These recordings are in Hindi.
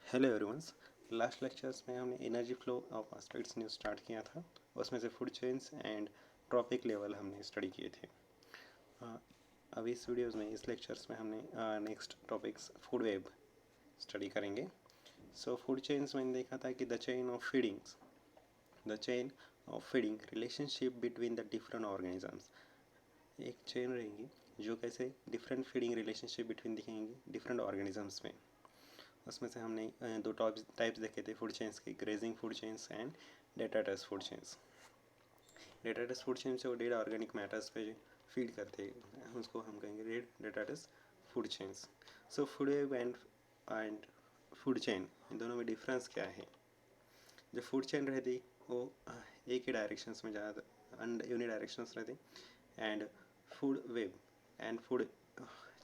Hello everyone's. लास्ट लेक्चर्स में हमने energy flow of aspects news start किया था। उसमें से food chains and trophic level हमने स्टडी किए थे। अब इस वीडियोस में इस लेक्चर्स में हमने next topics food web study करेंगे। सो फूड चेन्स मैंने देखा था कि the chain of feeding relationship between the different organisms. एक चेन रहेगी जो कैसे डिफरेंट फीडिंग रिलेशनशिप बिटवीन दिखेंगी डिफरेंट ऑर्गेनिजम्स में। उसमें से हमने दो टाइप्स देखे थे फूड चेन्स के, grazing food chains and detritus food chains. Detritus food chain से वो डेड ऑर्गेनिक मैटर्स पे फीड करते हैं, उसको हम कहेंगे detritus food chains. So food web and food chain, इन दोनों में डिफरेंस क्या है? जो फूड चेन रहती वो एक ही डायरेक्शंस में ज़्यादा यूनिडायरेक्शंस रहती, and food web and food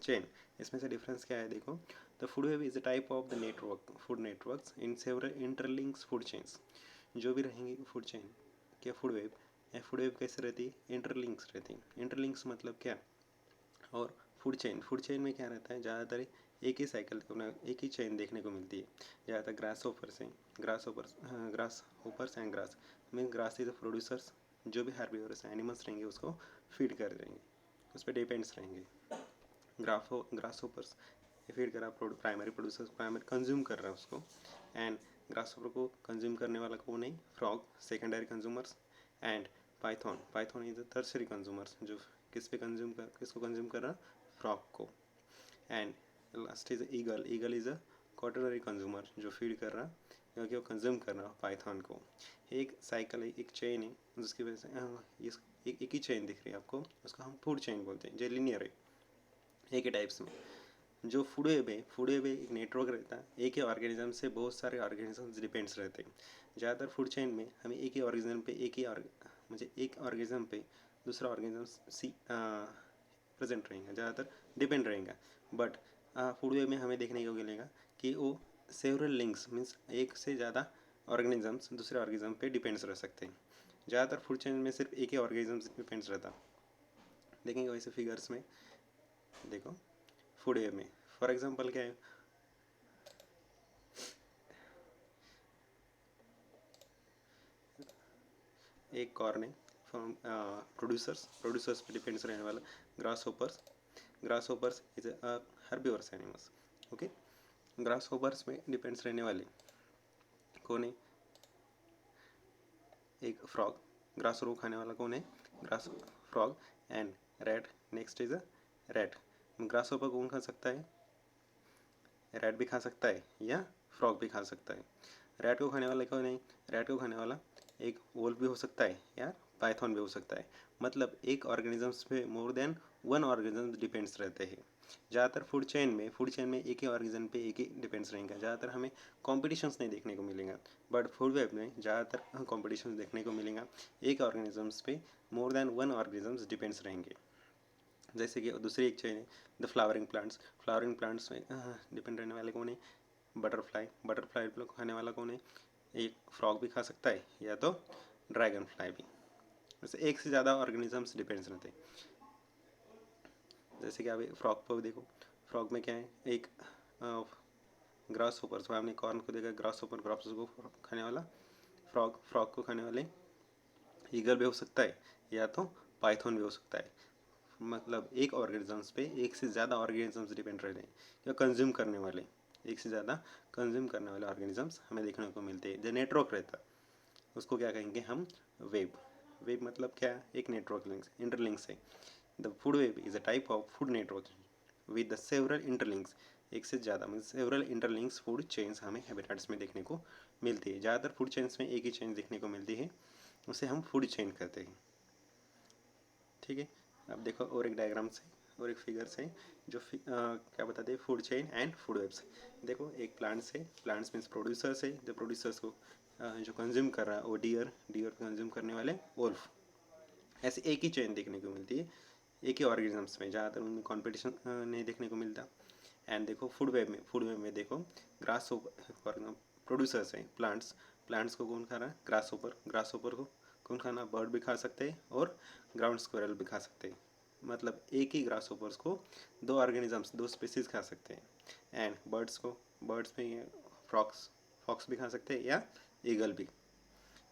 chain, इसमें से डिफरेंस क्या है देखो। The food web is a type of the network food networks in several interlinks food chains. जो भी रहेंगी फूड चेन क्या फूड वेब कैसे रहती है? इंटरलिंक्स रहती है। इंटरलिंक्स मतलब क्या? और फूड चेन में क्या रहता है? ज़्यादातर एक ही साइकिल अपना एक ही चेन देखने को मिलती है। ज़्यादातर grass hoppers and grass mean grass is the producers. जो भी हार्बिवरस एनिमल्स रहेंगे उसको फीड कर देंगे, उस पर डिपेंड्स रहेंगे। ग्रास होपर्स फीड कर रहा, प्राइमरी प्रोड्यूसर्स प्राइमरी कंज्यूम कर रहा है उसको, एंड ग्रास होपर को कंज्यूम करने वाला कौन है? Frog secondary consumers, and Python is the tertiary consumers, जो किसको कंज्यूम कर रहा? फ्रॉग को। And last is eagle is a quaternary consumer, जो फीड कर रहा क्योंकि वो कंज्यूम कर रहा पाइथन को। एक साइकिल है, एक चेन है, जिसकी वजह से एक ही चेन दिख रही है आपको, उसको हम फूड चेन बोलते हैं, जो लीनियर है एक ही टाइप्स में। जो फूड वेब एक नेटवर्क रहता है, एक ही ऑर्गेनिज्म से बहुत सारे ऑर्गेनिजम्स डिपेंड्स रहते हैं। ज़्यादातर फूड चेन में हमें एक ही ऑर्गेनिज्म पे एक ऑर्गेनिज्म पे दूसरा ऑर्गेनिज्म प्रेजेंट रहेगा, ज़्यादातर डिपेंड रहेगा। बट फूड वेब में हमें देखने को मिलेगा कि वो सेवरल लिंक्स मीन्स एक से ज़्यादा ऑर्गेनिजम्स दूसरे ऑर्गेनिज्म पे डिपेंड्स रह सकते हैं। ज़्यादातर फूड चेन में सिर्फ एक ही ऑर्गेनिज्म डिपेंड्स रहता। देखेंगे वैसे फिगर्स में देखो फूड वेब में फॉर एग्जांपल क्या है? एक कॉर्न है फ्रॉम प्रोड्यूसर्स पे डिपेंड्स रहने वाला grass hoppers is herbivores animals. Okay, grass hoppers में डिपेंड्स रहने वाले कौन है? एक फ्रॉग। ग्रास रो खाने वाला कौन है? Grass frog and rat. Next is a rat. Grass hopper कौन खा सकता है? रैट भी खा सकता है या फ्रॉग भी खा सकता है। रैट को खाने वाला कौन है? रैट को खाने वाला एक वोल्फ भी हो सकता है या पाइथन भी हो सकता है। मतलब एक ऑर्गेनिजम्स पे more than one organism depends रहते हैं। ज़्यादातर फूड चेन में एक ही ऑर्गेनिज्म पे एक ही डिपेंड्स रहेगा। ज़्यादातर हमें कॉम्पिटिशन्स नहीं देखने को मिलेगा, बट फूड वेब में ज़्यादातर कॉम्पिटिशन्स देखने को मिलेगा। एक ऑर्गेनिजम्स पे more than one organisms depends रहेंगे। जैसे कि दूसरी एक चेन है द फ्लावरिंग प्लांट्स में डिपेंड रहने वाले कौन है? बटरफ्लाई को खाने वाला कौन है? एक फ्रॉग भी खा सकता है या तो ड्रैगन फ्लाई भी। वैसे एक से ज़्यादा ऑर्गेनिजम्स डिपेंड्स रहते हैं। जैसे कि अभी फ्रॉग पर देखो, फ्रॉग में क्या है? एक ग्रास होपर, तो आपने कॉर्न को देखा, ग्रास को खाने वाला फ्रॉग को खाने वाले ईगल भी हो सकता है या तो पाइथन भी हो सकता है। मतलब एक ऑर्गेनिजम्स पे एक से ज़्यादा ऑर्गेनिजम्स डिपेंड रहते हैं या कंज्यूम करने वाले, एक से ज़्यादा कंज्यूम करने वाले ऑर्गेनिजम्स हमें देखने को मिलते हैं। जो नेटवर्क रहता है उसको क्या कहेंगे हम? वेब मतलब क्या? एक नेटवर्क लिंक्स इंटरलिंक्स है। The food web is a type of food network with the several interlinks. एक से ज़्यादा mean several interlinks food chains हमें हैबिटेट्स में देखने को मिलती है। ज़्यादातर फूड चेन्स में एक ही चेन देखने को मिलती है, उसे हम फूड चेन कहते हैं। ठीक है, अब देखो और एक डायग्राम से और एक फिगर से जो क्या बताते हैं food chain and food webs. देखो एक प्लांट्स है, प्लांट्स मीन्स प्रोड्यूसर्स है, जो प्रोड्यूसर्स को जो कंज्यूम कर रहा है वो डियर कंज्यूम करने वाले वोल्फ। ऐसे एक ही चेन देखने को मिलती है एक ही ऑर्गेनिजम्स में, ज़्यादातर उनमें कॉम्पिटिशन नहीं देखने को मिलता। एंड देखो फूड वेब में देखो ग्रास प्रोड्यूसर्स हैं प्लांट्स को कौन खा रहा है? ग्रास होपर को कौन खाना? बर्ड भी खा सकते हैं और ग्राउंड स्क्वायरल भी खा सकते हैं। मतलब एक ही ग्रास होपर्स को दो ऑर्गेनिजम्स दो स्पीसीज खा सकते हैं। एंड बर्ड्स में फ्रॉक्स, फॉक्स भी खा सकते हैं या ईगल भी।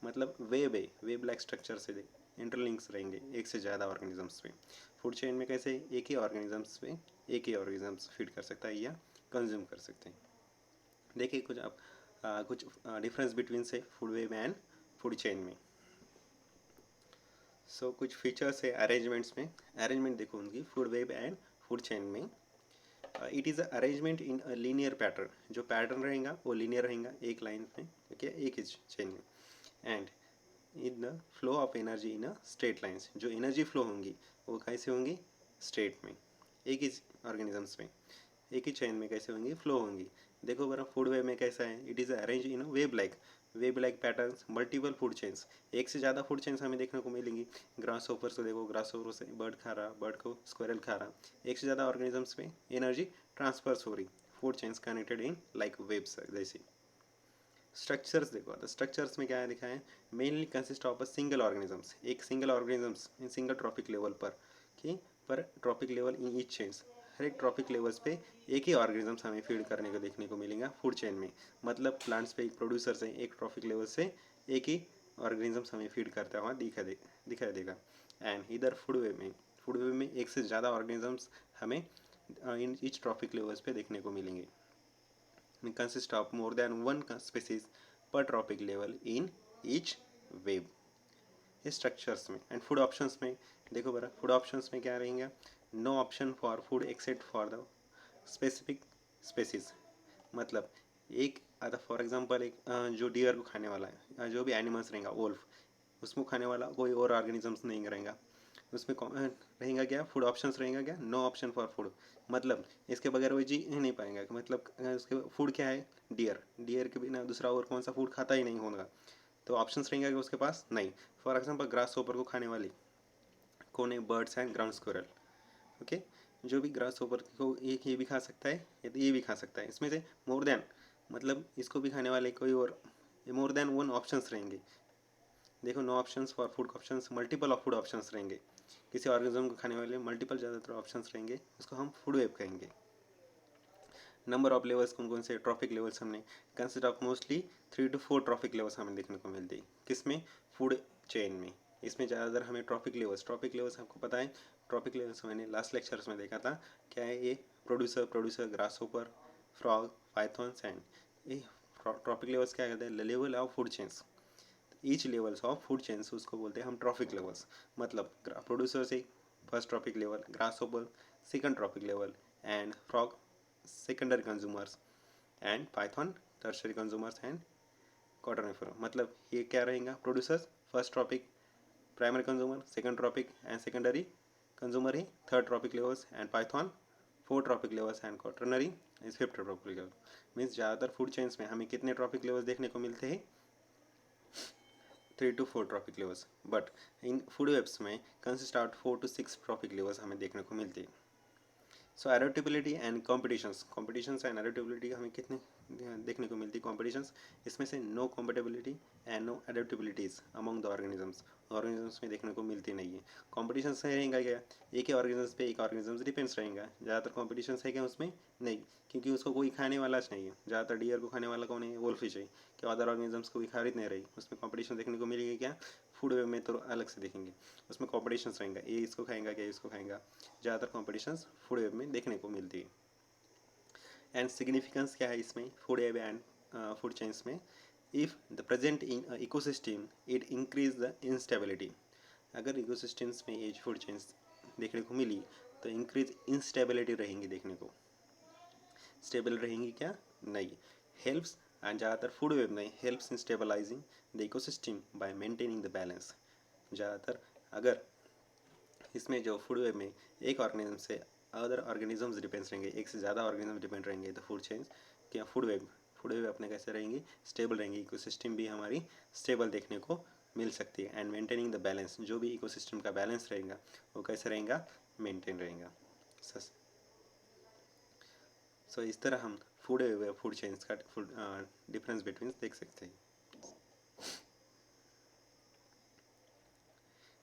मतलब वेब है, वेब लाइक स्ट्रक्चर से इंटरलिंक्स रहेंगे एक से ज़्यादा ऑर्गेनिजम्स पे। फूड चेन में कैसे एक ही ऑर्गेनिजम्स पे एक ही ऑर्गेनिजम्स फीड कर सकता है या कंज्यूम कर सकते हैं। देखिए कुछ आप कुछ डिफरेंस बिटवीन से food web and food chain में। सो कुछ फीचर्स है अरेंजमेंट्स में। अरेंजमेंट देखो उनकी food web and food chain में। It is arrangement in a linear pattern, जो पैटर्न रहेगा वो लीनियर रहेगा एक लाइन में, ओके, एक ही चेन में। And in the flow of energy in a straight lines, जो एनर्जी फ्लो होंगी वो कैसे होंगी, स्ट्रेट में, एक ही ऑर्गेनिजम्स में, एक ही चेन में कैसे होंगी, फ्लो होंगी। देखो बरा फूड वेब में कैसा है, it is arrange in web like patterns multiple food chains, एक से ज़्यादा फूड चेन्स हमें देखने को मिलेंगी। ग्रास होपर से देखो, ग्रास होपर से बर्ड खा रहा, बर्ड को स्क्वायरल खा रहा, एक से ज़्यादा ऑर्गेनिजम्स में एनर्जी ट्रांसफर्स हो रही, food chains connected in like webs जैसे। स्ट्रक्चर्स देखो, तो स्ट्रक्चर्स में क्या है दिखा है, mainly consist of a single organisms, एक single organisms in single trophic level पर, कि पर trophic level in each chains, हर एक ट्रॉपिक लेवल्स पे एक ही ऑर्गेनिजम्स हमें फीड करने को देखने को मिलेगा फूड चेन में। मतलब प्लांट्स पे एक प्रोड्यूसर है, एक ट्रॉपिक लेवल से एक ही ऑर्गेनिजम्स हमें फीड करता हुआ दिखाई देगा। एंड इधर फूड वे में एक से ज़्यादा ऑर्गेनिजम्स हमें इन ईच ट्रॉपिक लेवल्स पे देखने को मिलेंगे। Consist of more than one species per tropic level in each wave। इस स्ट्रक्चर्स में एंड फूड ऑप्शंस में देखो बरा, फूड ऑप्शंस में क्या रहेंगे, no option for food except for the specific species. मतलब एक आता फॉर एग्जांपल एक जो डियर को खाने वाला है, जो भी एनिमल्स रहेगा वोल्फ, उसको खाने वाला कोई और ऑर्गेनिजम्स नहीं रहेगा, उसमें रहेगा क्या, फूड ऑप्शंस रहेगा क्या, नो ऑप्शन फॉर फूड। मतलब इसके बगैर वो जी नहीं पाएगा, मतलब उसके फूड क्या है, डियर के बिना दूसरा और कौन सा फूड खाता ही नहीं होगा, तो ऑप्शंस रहेंगे कि उसके पास नहीं। फॉर एग्जांपल ग्रास होपर को खाने वाली कौन है, birds and ground squirrel, okay. जो भी ग्रास होपर को एक ये भी खा सकता है या तो ये भी खा सकता है, इसमें से मोर देन, मतलब इसको भी खाने वाले कोई और मोर देन वन ऑप्शंस रहेंगे। देखो no options for food options, multiple of food options रहेंगे, किसी ऑर्गेनिज्म को खाने वाले मल्टीपल ज़्यादातर ऑप्शंस रहेंगे, उसको हम फूड वेब कहेंगे। नंबर ऑफ लेवल्स कौन कौन से ट्रॉफिक लेवल्स हमने consider of mostly 3 to 4 trophic levels हमें देखने को मिलती है, किसमें, फूड चेन में। इसमें ज़्यादातर हमें ट्रॉपिक लेवल्स आपको पता है, ट्रॉपिक लेवल्स मैंने लास्ट लेक्चर्स में देखा था, क्या है ये, producer grasshopper, frog, pythons and ये ट्रॉपिक लेवल्स क्या कहते हैं, level of food chains, each levels of food chains उसको बोलते हैं हम ट्रॉफिक लेवल्स। मतलब प्रोड्यूसर से first trophic level, grasshopper second trophic level, and frog secondary consumers, and python tertiary consumers and कॉटनिफर। मतलब ये क्या रहेगा, producers first tropic, primary consumer second trophic and secondary consumer ही third trophic levels, and python four trophic levels and कॉटनरी is fifth trophic level. Means ज़्यादातर फूड चेन्स में हमें कितने ट्रॉपिक लेवल्स देखने को मिलते हैं, 3 to 4 trophic levels. But in food webs में consist out 4 to 6 trophic levels हमें देखने को मिलते हैं। So adaptability and competitions and adaptability हमें कितने देखने को मिलती है, कॉम्पिटिशंस, इसमें से no compatibility and no adaptabilities among the organisms में देखने को मिलती नहीं है। कॉम्पिटिशन से रहेगा क्या, एक ही ऑर्गेनिजम्स पे एक ऑर्गेनिजम्स डिपेंड्स रहेगा, ज़्यादातर कॉम्पिटिशन है क्या उसमें, नहीं, क्योंकि उसको कोई खाने वाला नहीं है। ज़्यादातर डियर को खाने वाला कौन है, वोल्फिश है, कि अदर ऑर्गेनिजम्स को भी खरीद नहीं रही, उसमें कॉम्पिटिशन देखने को मिलेगी क्या, फूड वे में तो अलग से देखेंगे, उसमें कॉम्पिटिशन रहेगा, ये इसको खाएगा क्या इसको खाएगा, ज़्यादातर कॉम्पिटिशन फूड वेब में देखने को मिलती है। एंड सिग्निफिकेंस क्या है इसमें, food web and food chains में, if the present in ecosystem it increase the instability. अगर इकोसिस्टम्स में ये फूड चेन्स देखने को मिली तो इंक्रीज इंस्टेबिलिटी रहेंगी देखने को, स्टेबल रहेंगी क्या, नहीं। हेल्प्स एंड ज़्यादातर फूड वेब में helps in stabilising the ecosystem by maintaining the balance. ज़्यादातर अगर इसमें जो फूड वेब में एक ऑर्गेनिज्म से अदर ऑर्गेनिजम्स डिपेंड्स रहेंगे, एक से ज़्यादा ऑर्गेनिज्म डिपेंड रहेंगे, तो फूड चेन्स क्या फूड वेब अपने कैसे रहेंगी, स्टेबल रहेंगी, इकोसिस्टम भी हमारी स्टेबल देखने को मिल सकती है। एंड मेंटेनिंग द बैलेंस, जो भी इकोसिस्टम का बैलेंस रहेगा वो कैसे रहेगा, मेंटेन रहेगा। सो इस तरह हम फूड वेब फूड चेन्स का डिफरेंस बिटवीन देख सकते हैं।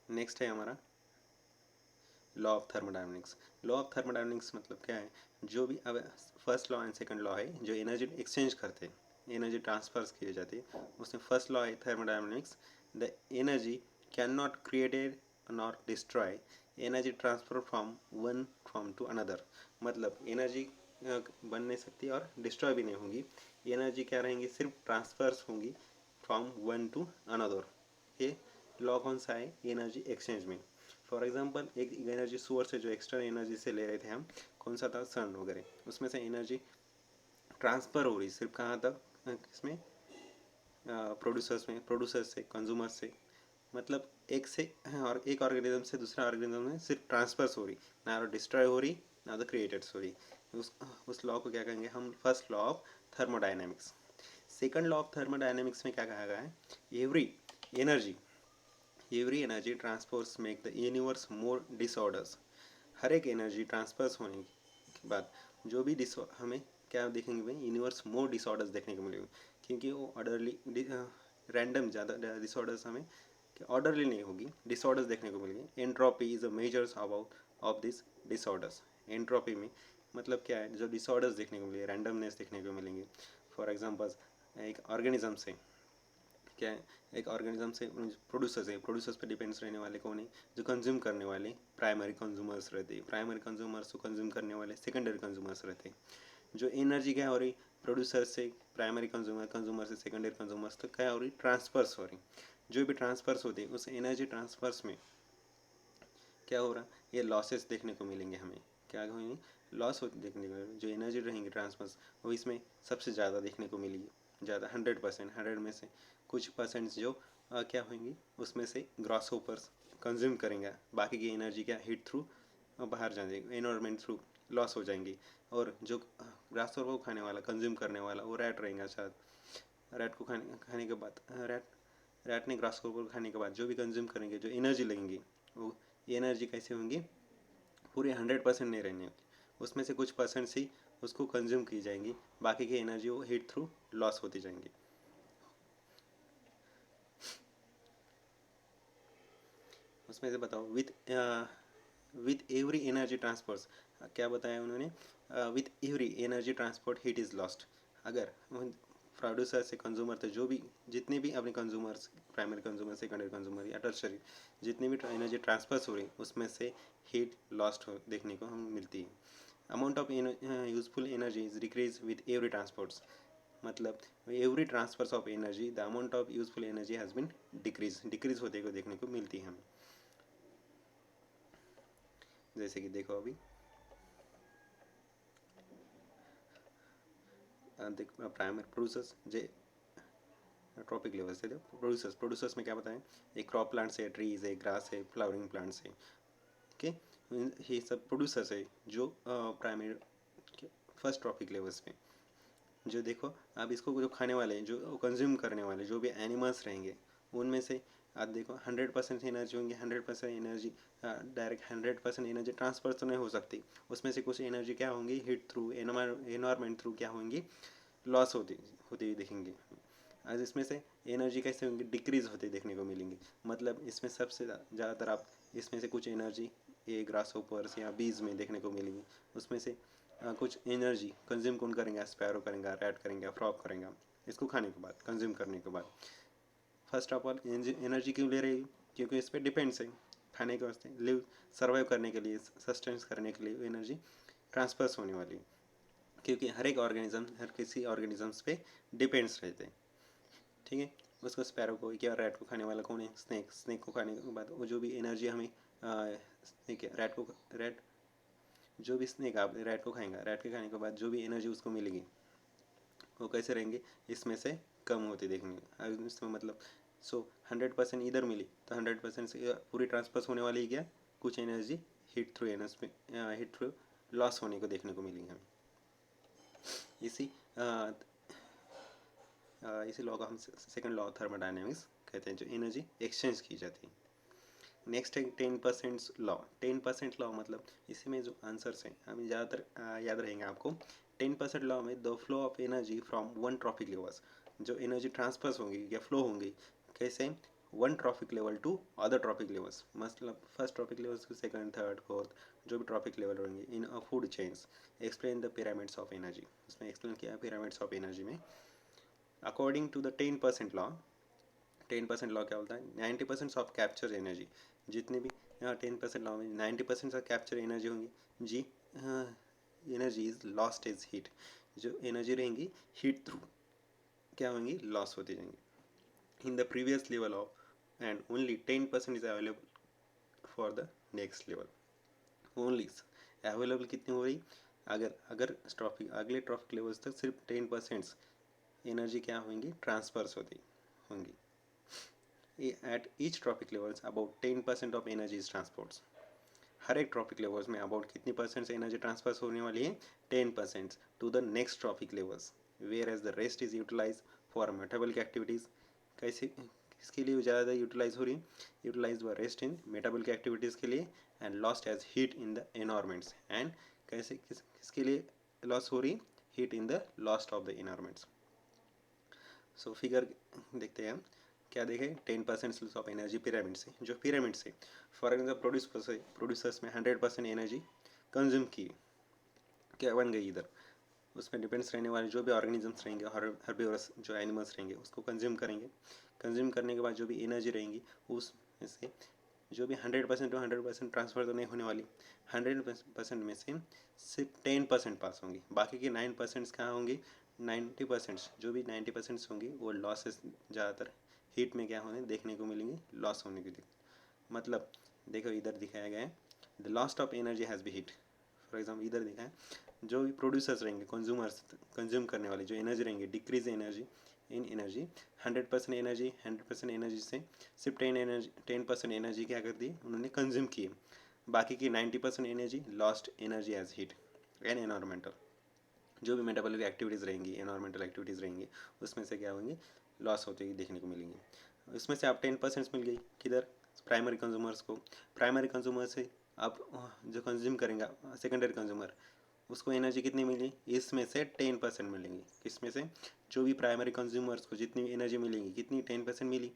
नेक्स्ट है हमारा law of thermodynamics. Law of thermodynamics मतलब क्या है, जो भी अब first law and second law है जो एनर्जी एक्सचेंज करते हैं, एनर्जी ट्रांसफर्स की जाती है, उसमें फर्स्ट लॉ है thermodynamics, the energy can not created not destroy, energy transfer from one from two another. मतलब एनर्जी बन नहीं सकती और डिस्ट्रॉय भी नहीं होंगी, एनर्जी क्या रहेंगी, सिर्फ ट्रांसफर्स होंगी फ्रॉम वन टू अनदर। ये लॉ कौन सा है, एनर्जी एक्सचेंज में। फॉर एग्जांपल एक एनर्जी सोर्स है जो एक्स्ट्रा एनर्जी से ले रहे थे हम, कौन सा था, सन वगैरह, उसमें से एनर्जी ट्रांसफ़र हो रही सिर्फ कहाँ तक, किसमें, प्रोड्यूसर्स में, प्रोड्यूसर्स से कंज्यूमर से, मतलब एक से और एक ऑर्गेनिज्म से दूसरा ऑर्गेनिज्म में सिर्फ ट्रांसफर्स हो रही, ना तो डिस्ट्रॉय हो रही ना तो क्रिएटेड्स हो रही। उस लॉ को क्या कहेंगे हम, first law of thermodynamics. Second law of thermodynamics में क्या कहा गया है, every energy every energy transfers make the universe more disorders. हर एक एनर्जी ट्रांसफर्स होने के बाद जो भी हमें क्या देखेंगे भाई, यूनिवर्स मोर डिसऑर्डर्स देखने को मिलेंगे, क्योंकि वो ऑर्डरली रैंडम ज़्यादा डिसऑर्डर्स हमें ऑर्डरली नहीं होगी, डिसऑर्डर्स देखने को मिलेंगे। Entropy is a measures about of this disorders. Entropy में मतलब क्या है, जो डिसऑर्डर्स देखने को मिलेंगे, रैंडमनेस देखने को मिलेंगे। फॉर एग्जांपल एक ऑर्गेनिज्म से क्या है, एक ऑर्गेनिज्म से प्रोड्यूसर्स है, प्रोड्यूसर्स पे डिपेंड्स रहने वाले कौन है, जो कंज्यूम करने वाले प्राइमरी कंज्यूमर्स रहते हैं, प्राइमरी कंज्यूमर्स को कंज्यूम करने वाले सेकेंडरी कंज्यूमर्स रहते हैं। जो एनर्जी क्या हो रही, प्रोड्यूसर से प्राइमरी कंज्यूमर, कंज्यूमर से सेकेंडरी कंज्यूमर्स तक क्या हो रही, ट्रांसफर्स हो रही। जो भी ट्रांसफर्स होती है उस एनर्जी ट्रांसफर्स में क्या हो रहा, ये लॉसेस देखने को मिलेंगे हमें, क्या होंगे, लॉस होते देखने को मिलेंगे। जो एनर्जी रहेंगी ट्रांसफर्स वो इसमें सबसे ज़्यादा देखने को मिलेगी, ज़्यादा 100%, 100 में से कुछ परसेंट्स जो क्या होंगी, उसमें से ग्रॉस होपर्स कंज्यूम करेंगे, बाकी की एनर्जी क्या हीट थ्रू बाहर जाएंगे, एनवायरमेंट थ्रू लॉस हो जाएंगी। और जो ग्रास को खाने वाला, कंज्यूम करने वाला वो रैट रहेगा शायद, रैट को खाने के बाद रैट ने ग्रास को खाने के बाद जो भी कंज्यूम करेंगे, जो एनर्जी लगेंगी, वो एनर्जी कैसे होंगी, पूरी 100% नहीं रहने, उसमें से कुछ परसेंट्स ही उसको कंज्यूम की जाएंगी, बाकी की एनर्जी वो हीट थ्रू लॉस होती जाएंगी। उसमें से बताओ, विथ एवरी एनर्जी ट्रांसपोर्ट, क्या बताया उन्होंने, with every energy transport heat is lost. अगर प्रोड्यूसर से कंज्यूमर तक जो भी जितने भी अपने consumers, primary consumer, secondary consumer या टर्शरी, जितनी भी एनर्जी ट्रांसफर्स हो रही उसमें से हीट लॉस्ट देखने को हम मिलती है। Amount of useful energy is decrease with every transports, मतलब every transfers of energy the amount of useful energy has been decrease होते को देखने को मिलती है हमें। जैसे कि देखो अभी प्राइमरी प्रोड्यूसर्स जे ट्रॉपिक लेवल से प्रोड्यूसर्स में क्या बताएं, एक क्रॉप प्लांट्स है, ट्रीज है, ग्रास है, फ्लावरिंग प्लांट्स है, ओके, ये सब प्रोड्यूसर्स है जो प्राइमरी फर्स्ट ट्रॉपिक लेवल्स में। जो देखो अब इसको जो खाने वाले हैं, जो कंज्यूम करने वाले जो भी एनिमल्स रहेंगे, उनमें से आप देखो 100% एनर्जी होंगी, 100% एनर्जी डायरेक्ट 100% एनर्जी ट्रांसफर तो नहीं हो सकती, उसमें से कुछ एनर्जी क्या होंगी, हीट थ्रू, एनवायरमेंट थ्रू क्या होंगी, लॉस होती होती हुई दिखेंगी। आज इसमें से एनर्जी कैसे होंगी, डिक्रीज होते देखने को मिलेंगी। मतलब इसमें सबसे ज़्यादातर आप इसमें से कुछ एनर्जी ये ग्रास होपर्स या बीज में देखने को मिलेंगी, उसमें से कुछ एनर्जी कंज्यूम कौन करेंगे, स्पैरो करेंगे, रैट करेंगे, फ्रॉग करेंगे, इसको खाने के बाद, कंज्यूम करने के बाद। फर्स्ट ऑफ ऑल एनर्जी क्यों ले रही, क्योंकि इस पर डिपेंड्स है, खाने के वास्ते, लिव सर्वाइव करने के लिए, सस्टेंस करने के लिए एनर्जी ट्रांसफर्स होने वाली है, क्योंकि हर एक ऑर्गेनिज्म, हर किसी ऑर्गेनिजम्स पे डिपेंड्स रहते हैं, ठीक है। उसको स्पैरो को या रैट को खाने वाला कौन है, स्नेक, स्नेक को खाने के बाद वो जो भी एनर्जी हमें स्नेक है, रैट जो भी स्नेक आप रैट को खाएंगा, रैट के खाने के बाद जो भी एनर्जी उसको मिलेगी वो कैसे रहेंगे, इसमें से कम होती देखेंगे। इसमें मतलब 100% इधर मिली तो 100% से पूरी ट्रांसफर होने वाली क्या, कुछ एनर्जी हीट थ्रू लॉस होने को देखने को मिलेंगे हमें। इसी लॉ को हम सेकंड लॉ थर्मोडायनेमिक्स कहते हैं, जो एनर्जी एक्सचेंज की जाती है। नेक्स्ट है 10% लॉ। 10% लॉ मतलब इसी में जो आंसर्स हैं हमें ज़्यादातर याद रहेंगे आपको। 10% लॉ में the flow of energy from one trophic levels, जो एनर्जी ट्रांसफर्स होंगी या फ्लो होंगी, कैसे, one trophic level to other trophic levels, मतलब first trophic levels to second, third, fourth, जो भी ट्रॉपिक लेवल होंगे in food chains. Explain the pyramids of energy, उसमें एक्सप्लेन किया पिरामिड्स ऑफ एनर्जी में अकॉर्डिंग टू द 10% लॉ क्या बोलता है, 90% ऑफ कैप्चर एनर्जी, जितने भी यहाँ 10% लॉ में 90% ऑफ कैप्चर एनर्जी होंगी जी, energy is lost as heat, जो एनर्जी रहेंगी हीट थ्रू क्या होंगी, लॉस होती जाएंगी in the previous level of, and only 10% is available for the next level. Only available कितनी हो रही, अगर ट्रॉफिक अगले ट्रॉफिक लेवल्स तक सिर्फ 10% एनर्जी क्या होंगी, ट्रांसफर्स होती होंगी। At each trophic levels about 10% of energy is transports, हर एक ट्रॉफिक लेवल्स में अबाउट कितनी परसेंट एनर्जी ट्रांसफर होने वाली है, 10% to the next trophic levels, whereas the rest is utilize for metabolic activities. कैसे किसके लिए ज़्यादा यूटिलाइज हो रही है, यूटिलाइज व रेस्ट इन मेटाबॉलिक एक्टिविटीज़ के लिए, and lost as heat in the environments, and कैसे किसके लिए लॉस हो रही, heat in the lost of the environments. So figure देखते हैं हम, क्या देखें, 10% लॉस ऑफ एनर्जी पिरामिड से, जो पिरामिड से फॉर एग्जाम्पल प्रोड्यूसर्स में 100% एनर्जी कंज्यूम की, क्या बन गई इधर, उसमें डिपेंड्स रहने वाले जो भी ऑर्गेनिजम्स रहेंगे, हर्बिवरस जो एनिमल्स रहेंगे उसको कंज्यूम करेंगे, कंज्यूम करने के बाद जो भी एनर्जी रहेंगी उसमें से जो भी 100% टू 100% ट्रांसफर तो नहीं होने वाली, 100% में से सिर्फ 10% पास होंगी, बाकी के 9% कहाँ होंगी, 90% जो भी 90% होंगी वो लॉसेस ज़्यादातर हीट में क्या होने देखने को मिलेंगी, लॉस होने की। मतलब देखो इधर दिखाया गया है, the lost of energy has B heat, for example इधर दिखा है, जो भी प्रोड्यूसर्स रहेंगे, कंज्यूमर्स कंज्यूम करने वाले जो एनर्जी रहेंगे, decrease energy in energy, 100% energy से सिर्फ 10% एनर्जी क्या कर दी उन्होंने कंज्यूम किए, बाकी की 90% energy lost energy as heat and environmental, जो भी मेटाबॉलिक एक्टिविटीज़ रहेंगी, एनवायरमेंटल एक्टिविटीज़ रहेंगी, उसमें से क्या होंगी, लॉस होती हुई देखने को मिलेंगी। उसमें से आप 10% मिल गई किधर, प्राइमरी कंज्यूमर्स को, प्राइमरी कंज्यूमर से आप जो कंज्यूम करेंगे सेकेंडरी कंज्यूमर, उसको एनर्जी कितनी मिली, इसमें से 10% मिलेंगी, किसमें से, जो भी प्राइमरी कंज्यूमर्स को जितनी एनर्जी मिलेंगी, कितनी 10% मिली,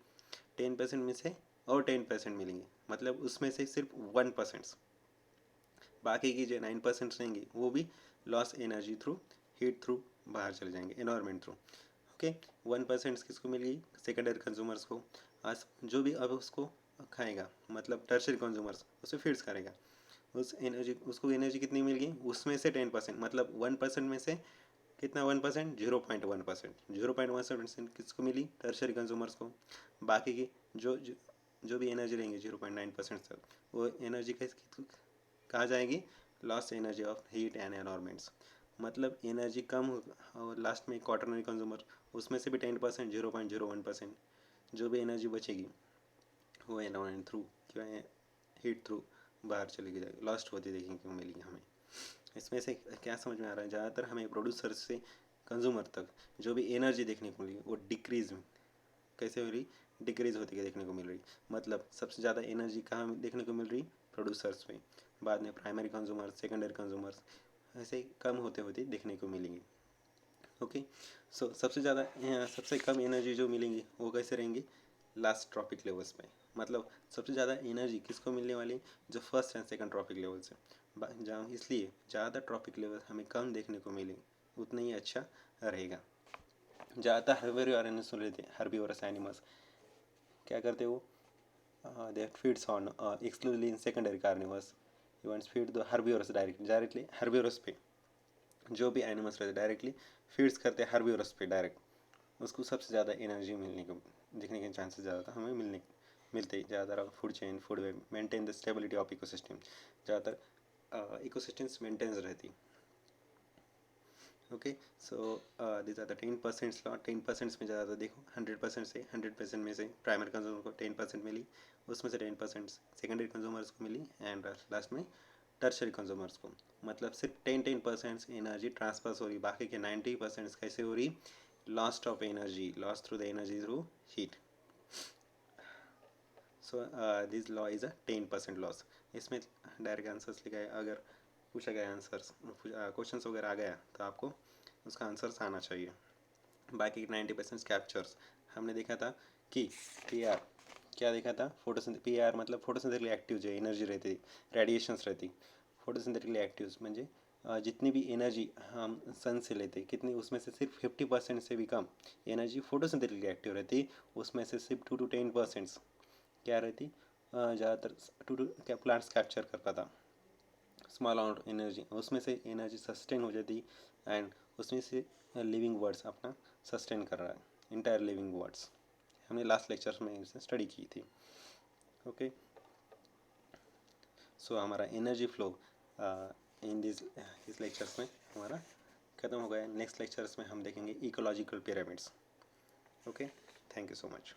10% में से और 10% मिलेंगे, मतलब उसमें से सिर्फ 1%, बाकी की जो 9% रहेंगी वो भी loss energy through heat through बाहर चले जाएंगे, एनवायरमेंट थ्रू। ओके, 1% किसको मिल गई, सेकेंडरी कंज्यूमर्स को, आज जो भी अब उसको खाएगा मतलब टर्शरी कंज्यूमर्स उसे फीड्स करेगा, उस एनर्जी उसको एनर्जी कितनी मिल गई, उसमें से 10% मतलब 1% में से कितना, 1%, 0.1%, 0.1% किसको मिली, टर्शरी कंज्यूमर्स को, बाकी की जो भी एनर्जी रहेंगी 0.9% तक, वो एनर्जी कहाँ जाएगी, lost energy of heat and environments, मतलब एनर्जी कम और लास्ट में क्वार्टरनरी कंज्यूमर, उसमें से भी 10%, 0.01% जो भी एनर्जी बचेगी वो एनवायरमेंट थ्रू क्या है, हीट थ्रू बाहर चली जाएगी, लॉस्ट होती देखने को मिलेगी हमें। इसमें से क्या समझ में आ रहा है, ज़्यादातर हमें प्रोड्यूसर से कंज्यूमर तक जो भी एनर्जी देखने को मिली वो डिक्रीज कैसे हो रही, डिक्रीज होती देखने को मिल रही, मतलब सबसे ज़्यादा एनर्जी कहाँ देखने को मिल रही, प्रोड्यूसर्स में, बाद में प्राइमरी कंज्यूमर्स, सेकेंडरी कंज्यूमर्स, ऐसे कम होते होते देखने को मिलेंगी। ओके, सो सबसे कम एनर्जी जो मिलेंगी वो कैसे रहेंगी, लास्ट ट्रॉपिक लेवल्स पे, मतलब सबसे ज़्यादा एनर्जी किसको मिलने वाली, जो first and second trophic level से, जहाँ इसलिए ज़्यादा ट्रॉपिक लेवल हमें कम देखने को मिलेंगे उतना ही अच्छा रहेगा। ज़्यादातर हर्बिवोरस लेते हैं, हर्बिवोरस एनिमल्स क्या करते हो, they feeds on exclusively in secondary carnivores, events feed the herbivores directly herbivores पे, जो भी एनिमल्स रहते डायरेक्टली फीड्स करते हैं हर्बिवोरस पे डायरेक्ट, उसको सबसे ज़्यादा एनर्जी मिलने को दिखने के चांसेस ज़्यादा था हमें मिलते ही ज़्यादातर food chain food web maintain the stability of ecosystem, ज़्यादातर इकोसिस्टम्स मेंटेन रहती। Okay, so this are the 10% law, 10% में ज़्यादा देखो 100% से 100% में से प्राइमरी कंज्यूमर को 10% मिली, उसमें से 10% सेकेंडरी कंज्यूमर्स को मिली, एंड लास्ट में टर्शरी कंज्यूमर्स को, मतलब सिर्फ 10% एनर्जी ट्रांसफर हो रही, बाकी के 90% कैसे हो रही, lost of energy, lost through the energy through heat. So this law is a 10% loss. इसमें डायरेक्ट आंसर्स लिखा है, अगर पूछा गया आंसर्स क्वेश्चन वगैरह आ गया तो आपको उसका आंसर्स आना चाहिए। बाकी 90% कैप्चर्स हमने देखा था कि पी आर क्या देखा था, पी आर मतलब फोटोसिंथेटिकली एक्टिव जो एनर्जी रहती, रेडिएशंस रहती, फोटोसिंथेटिकली एक्टिव्स म्हणजे जितनी भी एनर्जी हम सन से लेते कितनी, उसमें से सिर्फ 50% से भी कम एनर्जी फोटोसिंथेटिकली एक्टिव रहती, उसमें से सिर्फ 2 to 10% क्या रहती, ज़्यादातर क्या प्लांट्स कैप्चर कर पाता स्मॉल अमाउंट एनर्जी, उसमें से एनर्जी सस्टेन हो जाती एंड उसमें से लिविंग वर्ड्स अपना सस्टेन कर रहा है, इंटायर लिविंग वर्ड्स। हमने लास्ट लेक्चर में इसे स्टडी की थी। ओके, सो हमारा एनर्जी फ्लो इन दिस इस लेक्चर्स में हमारा ख़त्म हो गया। नेक्स्ट लेक्चर्स में हम देखेंगे ecological pyramids. Okay, thank you so much.